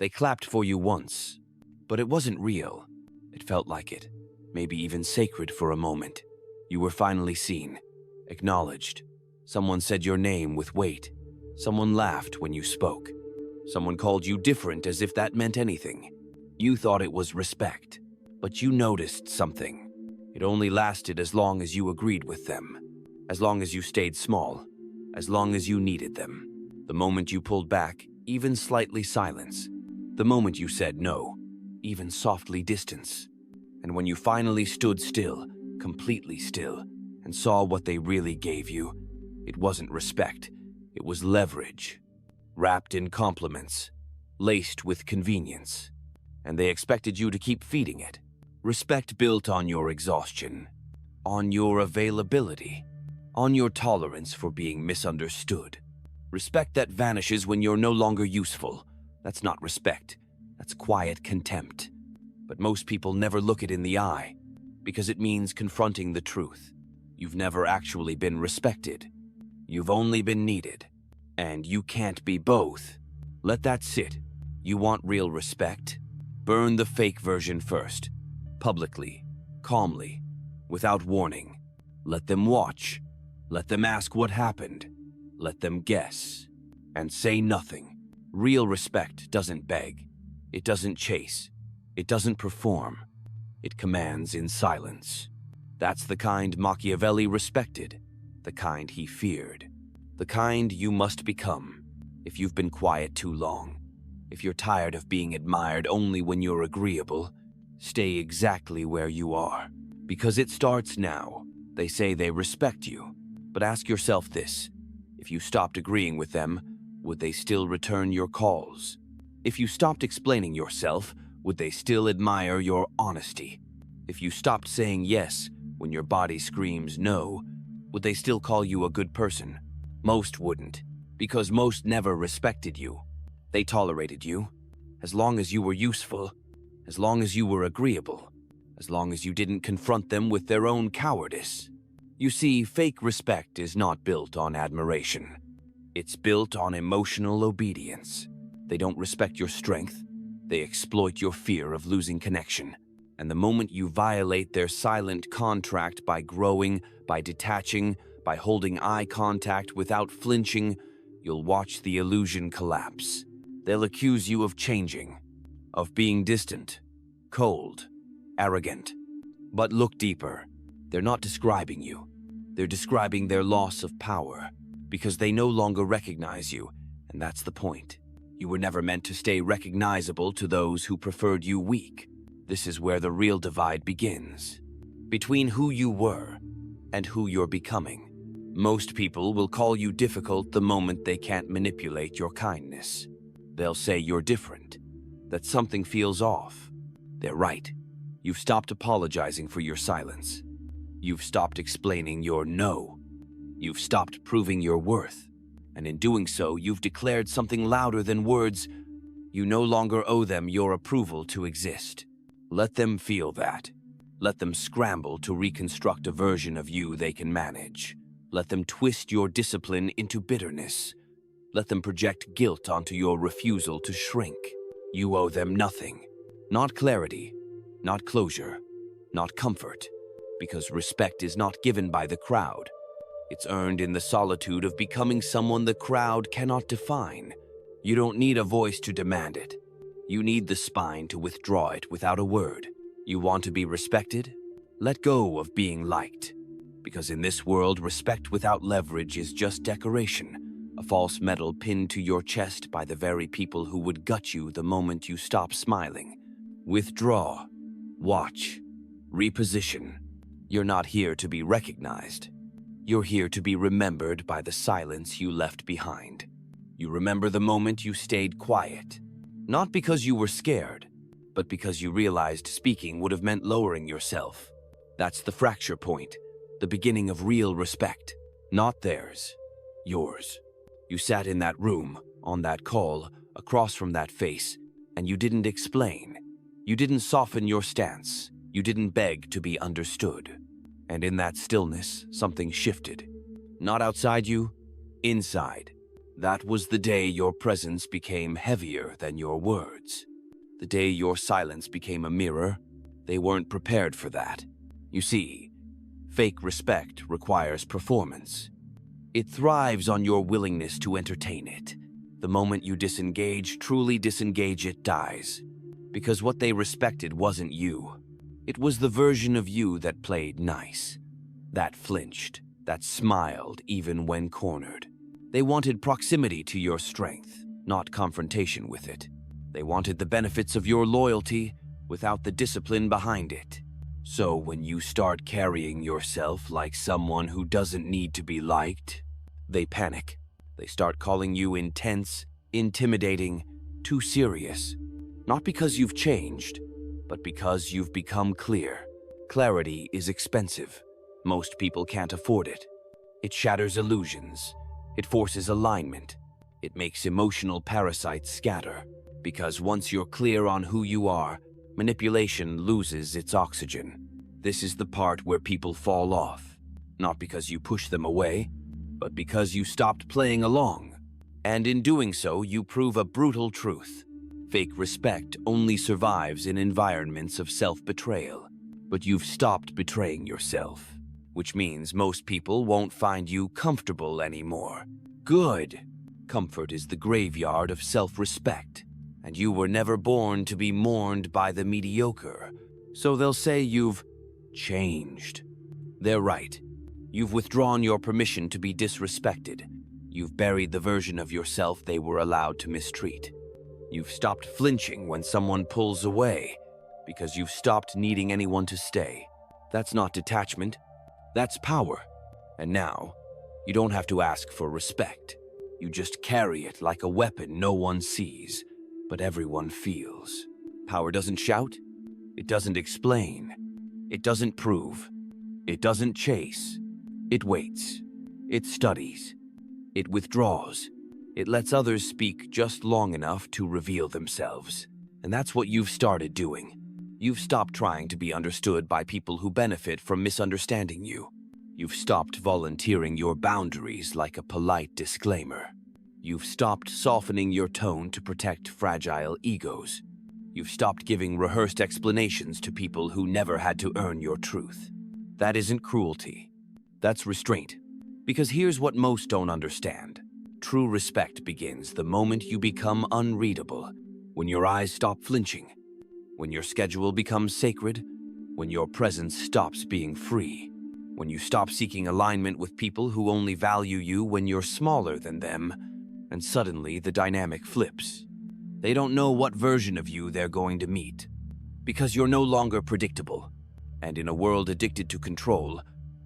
They clapped for you once, but it wasn't real. It felt like it, maybe even sacred for a moment. You were finally seen, acknowledged. Someone said your name with weight. Someone laughed when you spoke. Someone called you different as if that meant anything. You thought it was respect, but you noticed something. It only lasted as long as you agreed with them, as long as you stayed small, as long as you needed them. The moment you pulled back, even slightly silence. The moment you said no, even softly distance. And when you finally stood still, completely still, and saw what they really gave you, it wasn't respect, it was leverage, wrapped in compliments, laced with convenience. And they expected you to keep feeding it. Respect built on your exhaustion, on your availability, on your tolerance for being misunderstood. Respect that vanishes when you're no longer useful. That's not respect, that's quiet contempt. But most people never look it in the eye, because it means confronting the truth. You've never actually been respected. You've only been needed. And you can't be both. Let that sit. You want real respect? Burn the fake version first. Publicly, calmly, without warning. Let them watch. Let them ask what happened. Let them guess. And say nothing. Real respect doesn't beg. It doesn't chase. It doesn't perform. It commands in silence. That's the kind Machiavelli respected, the kind he feared, the kind you must become if you've been quiet too long. If you're tired of being admired only when you're agreeable, stay exactly where you are, because it starts now. They say they respect you, but ask yourself this. If you stopped agreeing with them, would they still return your calls? If you stopped explaining yourself, would they still admire your honesty? If you stopped saying yes when your body screams no, would they still call you a good person? Most wouldn't, because most never respected you. They tolerated you, as long as you were useful, as long as you were agreeable, as long as you didn't confront them with their own cowardice. You see, fake respect is not built on admiration. It's built on emotional obedience. They don't respect your strength. They exploit your fear of losing connection. And the moment you violate their silent contract by growing, by detaching, by holding eye contact without flinching, you'll watch the illusion collapse. They'll accuse you of changing, of being distant, cold, arrogant. But look deeper. They're not describing you. They're describing their loss of power, because they no longer recognize you, and that's the point. You were never meant to stay recognizable to those who preferred you weak. This is where the real divide begins, between who you were and who you're becoming. Most people will call you difficult the moment they can't manipulate your kindness. They'll say you're different, that something feels off. They're right. You've stopped apologizing for your silence. You've stopped explaining your no. You've stopped proving your worth. And in doing so, you've declared something louder than words. You no longer owe them your approval to exist. Let them feel that. Let them scramble to reconstruct a version of you they can manage. Let them twist your discipline into bitterness. Let them project guilt onto your refusal to shrink. You owe them nothing. Not clarity, not closure, not comfort. Because respect is not given by the crowd. It's earned in the solitude of becoming someone the crowd cannot define. You don't need a voice to demand it. You need the spine to withdraw it without a word. You want to be respected? Let go of being liked. Because in this world, respect without leverage is just decoration, a false medal pinned to your chest by the very people who would gut you the moment you stop smiling. Withdraw. Watch. Reposition. You're not here to be recognized. You're here to be remembered by the silence you left behind. You remember the moment you stayed quiet, not because you were scared, but because you realized speaking would have meant lowering yourself. That's the fracture point, the beginning of real respect. Not theirs, yours. You sat in that room, on that call, across from that face, and you didn't explain. You didn't soften your stance. You didn't beg to be understood. And in that stillness, something shifted. Not outside you, inside. That was the day your presence became heavier than your words. The day your silence became a mirror. They weren't prepared for that. You see, fake respect requires performance. It thrives on your willingness to entertain it. The moment you disengage, truly disengage, it dies. Because what they respected wasn't you. It was the version of you that played nice, that flinched, that smiled even when cornered. They wanted proximity to your strength, not confrontation with it. They wanted the benefits of your loyalty without the discipline behind it. So when you start carrying yourself like someone who doesn't need to be liked, they panic. They start calling you intense, intimidating, too serious. Not because you've changed, but because you've become clear. Clarity is expensive. Most people can't afford it. It shatters illusions. It forces alignment. It makes emotional parasites scatter. Because once you're clear on who you are, manipulation loses its oxygen. This is the part where people fall off. Not because you push them away, but because you stopped playing along. And in doing so, you prove a brutal truth. Fake respect only survives in environments of self-betrayal. But you've stopped betraying yourself, which means most people won't find you comfortable anymore. Good. Comfort is the graveyard of self-respect, and you were never born to be mourned by the mediocre. So they'll say you've changed. They're right. You've withdrawn your permission to be disrespected. You've buried the version of yourself they were allowed to mistreat. You've stopped flinching when someone pulls away because you've stopped needing anyone to stay. That's not detachment. That's power. And now, you don't have to ask for respect. You just carry it like a weapon no one sees, but everyone feels. Power doesn't shout. It doesn't explain. It doesn't prove. It doesn't chase. It waits. It studies. It withdraws. It lets others speak just long enough to reveal themselves. And that's what you've started doing. You've stopped trying to be understood by people who benefit from misunderstanding you. You've stopped volunteering your boundaries like a polite disclaimer. You've stopped softening your tone to protect fragile egos. You've stopped giving rehearsed explanations to people who never had to earn your truth. That isn't cruelty. That's restraint. Because here's what most don't understand. True respect begins the moment you become unreadable, when your eyes stop flinching, when your schedule becomes sacred, when your presence stops being free, when you stop seeking alignment with people who only value you when you're smaller than them, and suddenly the dynamic flips. They don't know what version of you they're going to meet, because you're no longer predictable, and in a world addicted to control,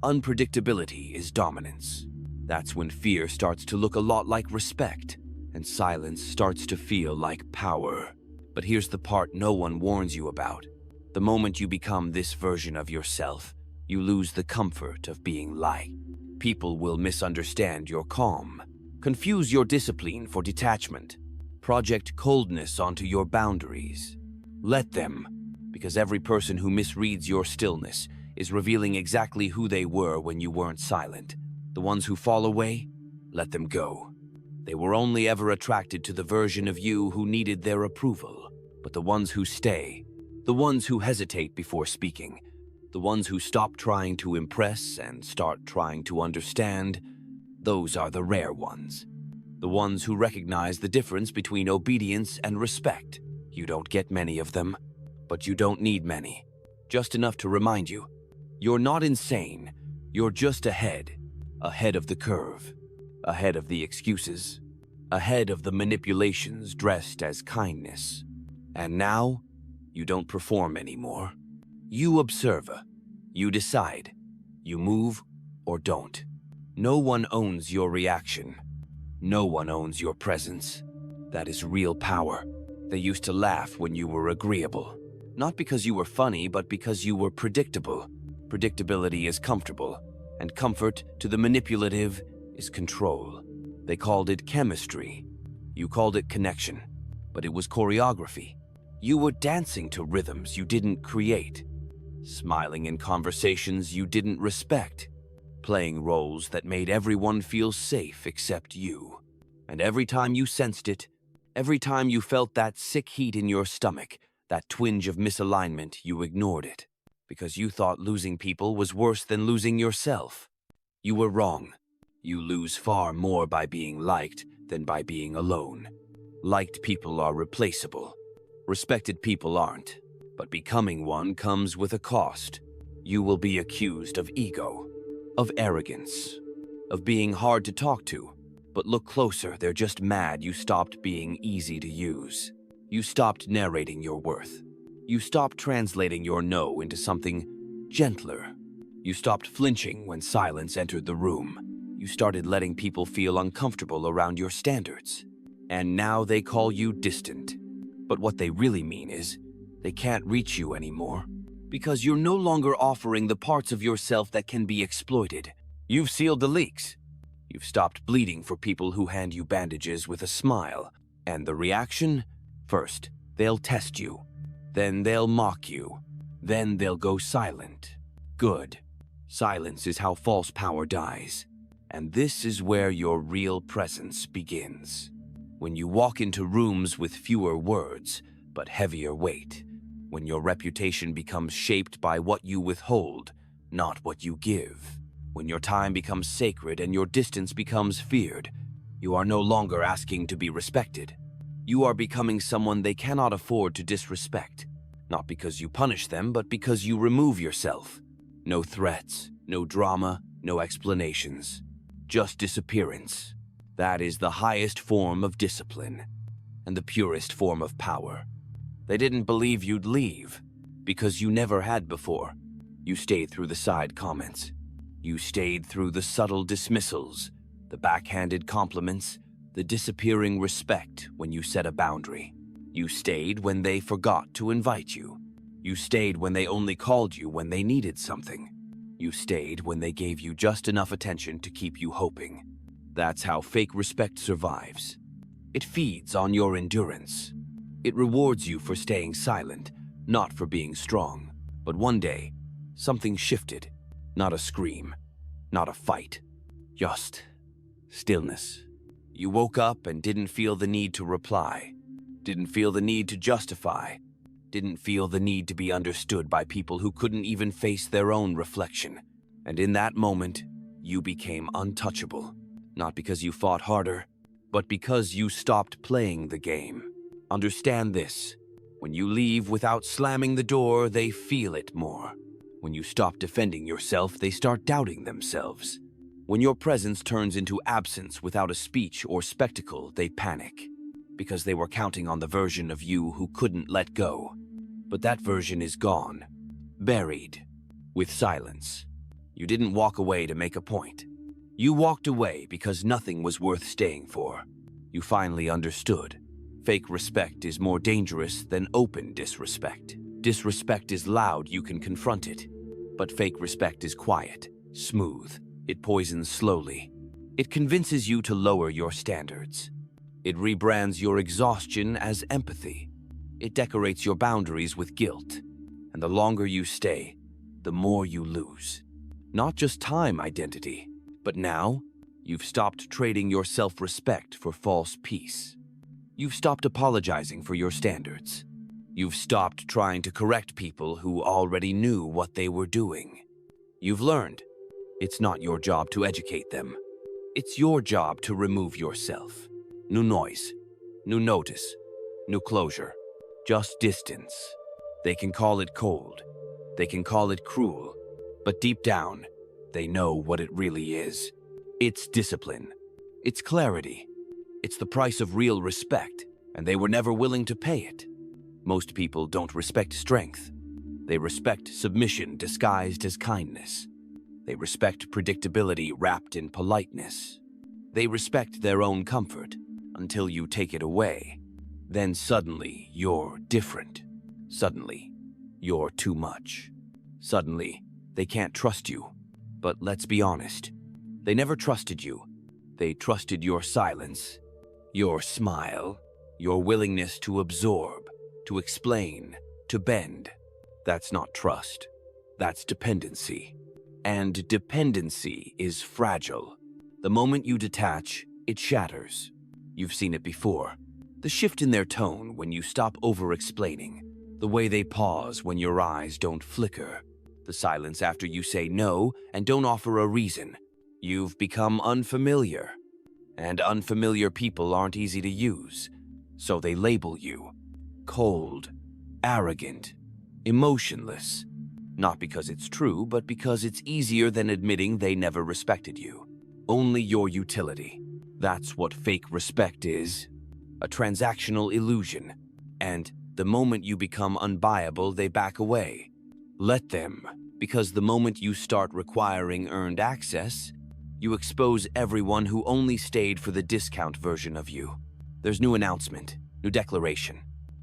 unpredictability is dominance. That's when fear starts to look a lot like respect, and silence starts to feel like power. But here's the part no one warns you about. The moment you become this version of yourself, you lose the comfort of being liked. People will misunderstand your calm, confuse your discipline for detachment, project coldness onto your boundaries. Let them, because every person who misreads your stillness is revealing exactly who they were when you weren't silent. The ones who fall away, let them go. They were only ever attracted to the version of you who needed their approval. But the ones who stay, the ones who hesitate before speaking, the ones who stop trying to impress and start trying to understand, those are the rare ones. The ones who recognize the difference between obedience and respect. You don't get many of them, but you don't need many. Just enough to remind you, you're not insane, you're just ahead of the curve, ahead of the excuses, ahead of the manipulations dressed as kindness. And now, you don't perform anymore. You observe, you decide, you move or don't. No one owns your reaction. No one owns your presence. That is real power. They used to laugh when you were agreeable. Not because you were funny, but because you were predictable. Predictability is comfortable, and comfort to the manipulative is control. They called it chemistry. You called it connection, but it was choreography. You were dancing to rhythms you didn't create, smiling in conversations you didn't respect, playing roles that made everyone feel safe except you. And every time you sensed it, every time you felt that sick heat in your stomach, that twinge of misalignment, you ignored it, because you thought losing people was worse than losing yourself. You were wrong. You lose far more by being liked than by being alone. Liked people are replaceable. Respected people aren't. But becoming one comes with a cost. You will be accused of ego, of arrogance, of being hard to talk to. But look closer, they're just mad you stopped being easy to use. You stopped narrating your worth. You stopped translating your no into something gentler. You stopped flinching when silence entered the room. You started letting people feel uncomfortable around your standards. And now they call you distant. But what they really mean is, they can't reach you anymore. Because you're no longer offering the parts of yourself that can be exploited. You've sealed the leaks. You've stopped bleeding for people who hand you bandages with a smile. And the reaction? First, they'll test you. Then they'll mock you. Then they'll go silent. Good. Silence is how false power dies. And this is where your real presence begins. When you walk into rooms with fewer words, but heavier weight. When your reputation becomes shaped by what you withhold, not what you give. When your time becomes sacred and your distance becomes feared, you are no longer asking to be respected. You are becoming someone they cannot afford to disrespect. Not because you punish them, but because you remove yourself. No threats, no drama, no explanations. Just disappearance. That is the highest form of discipline, and the purest form of power. They didn't believe you'd leave, because you never had before. You stayed through the side comments. You stayed through the subtle dismissals, the backhanded compliments, the disappearing respect when you set a boundary. You stayed when they forgot to invite you. You stayed when they only called you when they needed something. You stayed when they gave you just enough attention to keep you hoping. That's how fake respect survives. It feeds on your endurance. It rewards you for staying silent, not for being strong. But one day, something shifted. Not a scream, not a fight, just stillness. You woke up and didn't feel the need to reply, didn't feel the need to justify, didn't feel the need to be understood by people who couldn't even face their own reflection. And in that moment, you became untouchable. Not because you fought harder, but because you stopped playing the game. Understand this. When you leave without slamming the door, they feel it more. When you stop defending yourself, they start doubting themselves. When your presence turns into absence without a speech or spectacle, they panic. Because they were counting on the version of you who couldn't let go. But that version is gone. Buried. With silence. You didn't walk away to make a point. You walked away because nothing was worth staying for. You finally understood. Fake respect is more dangerous than open disrespect. Disrespect is loud, you can confront it. But fake respect is quiet, smooth. It poisons slowly. It convinces you to lower your standards. It rebrands your exhaustion as empathy. It decorates your boundaries with guilt. And the longer you stay, the more you lose. Not just time identity, but now you've stopped trading your self-respect for false peace. You've stopped apologizing for your standards. You've stopped trying to correct people who already knew what they were doing. You've learned it's not your job to educate them. It's your job to remove yourself. No noise, no notice, no closure, just distance. They can call it cold. They can call it cruel. But deep down, they know what it really is. It's discipline. It's clarity. It's the price of real respect, and they were never willing to pay it. Most people don't respect strength. They respect submission disguised as kindness. They respect predictability wrapped in politeness. They respect their own comfort until you take it away. Then suddenly, you're different. Suddenly, you're too much. Suddenly, they can't trust you. But let's be honest, they never trusted you. They trusted your silence, your smile, your willingness to absorb, to explain, to bend. That's not trust. That's dependency. And dependency is fragile. The moment you detach, it shatters. You've seen it before. The shift in their tone when you stop over-explaining. The way they pause when your eyes don't flicker. The silence after you say no and don't offer a reason. You've become unfamiliar. And unfamiliar people aren't easy to use. So they label you. Cold, arrogant, emotionless. Not because it's true, but because it's easier than admitting they never respected you. Only your utility. That's what fake respect is. A transactional illusion. And the moment you become unbuyable, they back away. Let them, because the moment you start requiring earned access, you expose everyone who only stayed for the discount version of you. There's new announcement, new declaration.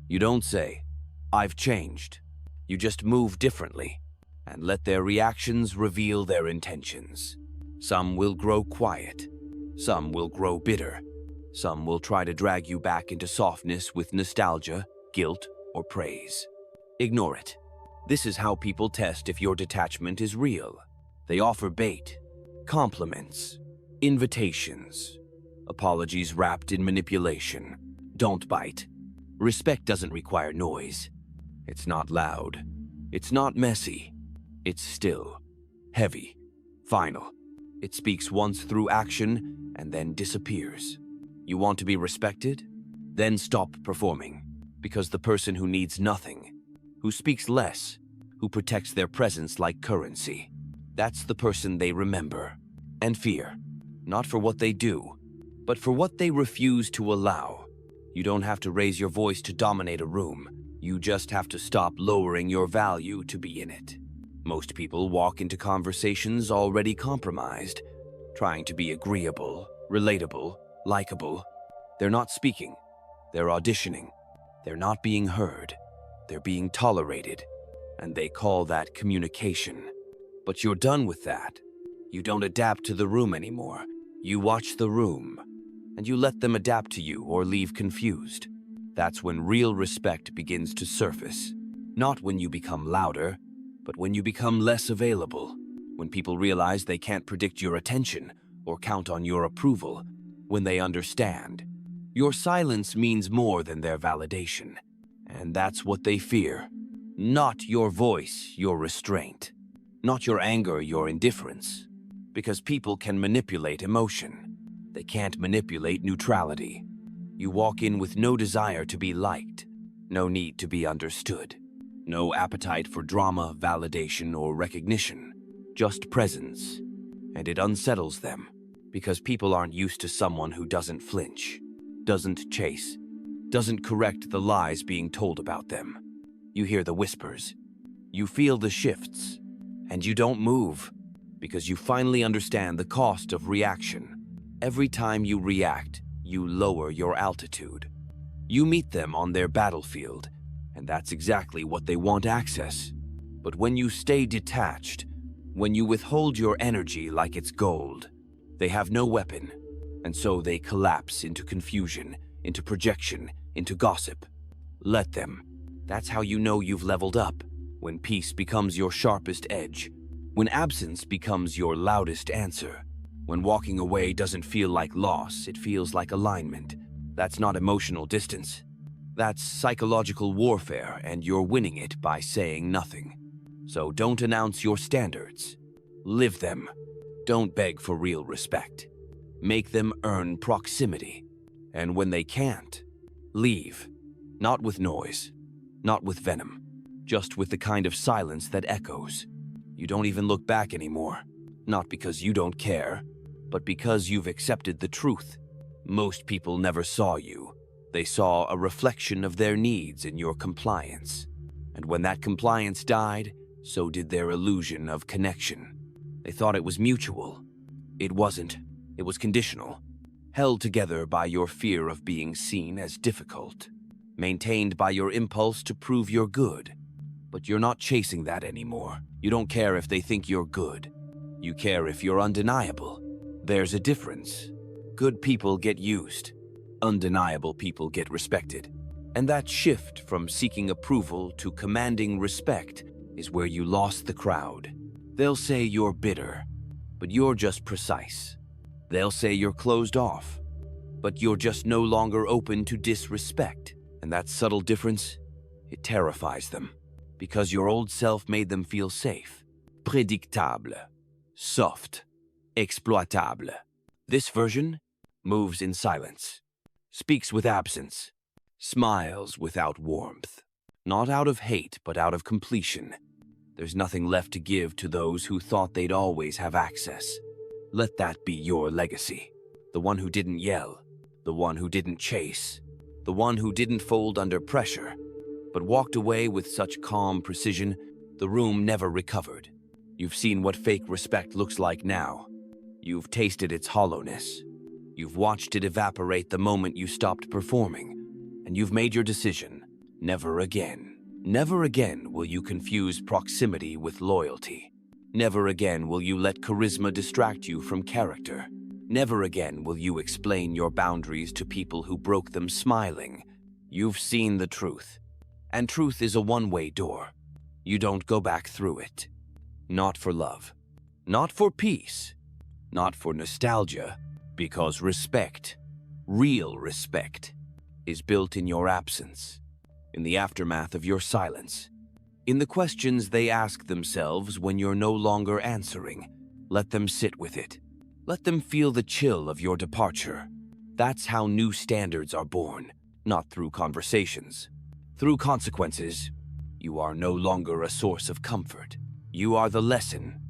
You don't say, "I've changed." You just move differently and let their reactions reveal their intentions. Some will grow quiet. Some will grow bitter. Some will try to drag you back into softness with nostalgia, guilt, or praise. Ignore it. This is how people test if your detachment is real. They offer bait, compliments, invitations, apologies wrapped in manipulation. Don't bite. Respect doesn't require noise. It's not loud. It's not messy. It's still, heavy, final. It speaks once through action and then disappears. You want to be respected? Then stop performing. Because the person who needs nothing, who speaks less, who protects their presence like currency, that's the person they remember and fear. Not for what they do, but for what they refuse to allow. You don't have to raise your voice to dominate a room. You just have to stop lowering your value to be in it. Most people walk into conversations already compromised, trying to be agreeable, relatable, likable. They're not speaking. They're auditioning. They're not being heard. They're being tolerated. And they call that communication. But you're done with that. You don't adapt to the room anymore. You watch the room. And you let them adapt to you or leave confused. That's when real respect begins to surface. Not when you become louder, but when you become less available. When people realize they can't predict your attention or count on your approval. When they understand. Your silence means more than their validation. And that's what they fear. Not your voice, your restraint. Not your anger, your indifference. Because people can manipulate emotion. They can't manipulate neutrality. You walk in with no desire to be liked, no need to be understood, no appetite for drama, validation, or recognition, just presence. And it unsettles them, because people aren't used to someone who doesn't flinch, doesn't chase, doesn't correct the lies being told about them. You hear the whispers, you feel the shifts, and you don't move, because you finally understand the cost of reaction. Every time you react, you lower your altitude. You meet them on their battlefield, and that's exactly what they want access. But when you stay detached, when you withhold your energy like it's gold, they have no weapon, and so they collapse into confusion, into projection, into gossip. Let them. That's how you know you've leveled up, when peace becomes your sharpest edge, when absence becomes your loudest answer. When walking away doesn't feel like loss, it feels like alignment. That's not emotional distance. That's psychological warfare, and you're winning it by saying nothing. So don't announce your standards. Live them. Don't beg for real respect. Make them earn proximity. And when they can't, leave. Not with noise, not with venom, just with the kind of silence that echoes. You don't even look back anymore. Not because you don't care, but because you've accepted the truth. Most people never saw you. They saw a reflection of their needs in your compliance. And when that compliance died, so did their illusion of connection. They thought it was mutual. It wasn't. It was conditional. Held together by your fear of being seen as difficult. Maintained by your impulse to prove you're good. But you're not chasing that anymore. You don't care if they think you're good. You care if you're undeniable. There's a difference. Good people get used. Undeniable people get respected. And that shift from seeking approval to commanding respect is where you lost the crowd. They'll say you're bitter, but you're just precise. They'll say you're closed off, but you're just no longer open to disrespect. And that subtle difference, it terrifies them, because your old self made them feel safe, prédictable, soft, exploitable. This version moves in silence, speaks with absence, smiles without warmth, not out of hate but out of completion. There's nothing left to give to those who thought they'd always have access. Let that be your legacy. The one who didn't yell, the one who didn't chase, the one who didn't fold under pressure, but walked away with such calm precision the room never recovered. You've seen what fake respect looks like now. You've tasted its hollowness. You've watched it evaporate the moment you stopped performing, and you've made your decision. Never again. Never again will you confuse proximity with loyalty. Never again will you let charisma distract you from character. Never again will you explain your boundaries to people who broke them smiling. You've seen the truth, and truth is a one-way door. You don't go back through it. Not for love, not for peace, not for nostalgia, because respect, real respect, is built in your absence, in the aftermath of your silence, in the questions they ask themselves when you're no longer answering. Let them sit with it. Let them feel the chill of your departure. That's how new standards are born, not through conversations. Through consequences. You are no longer a source of comfort. You are the lesson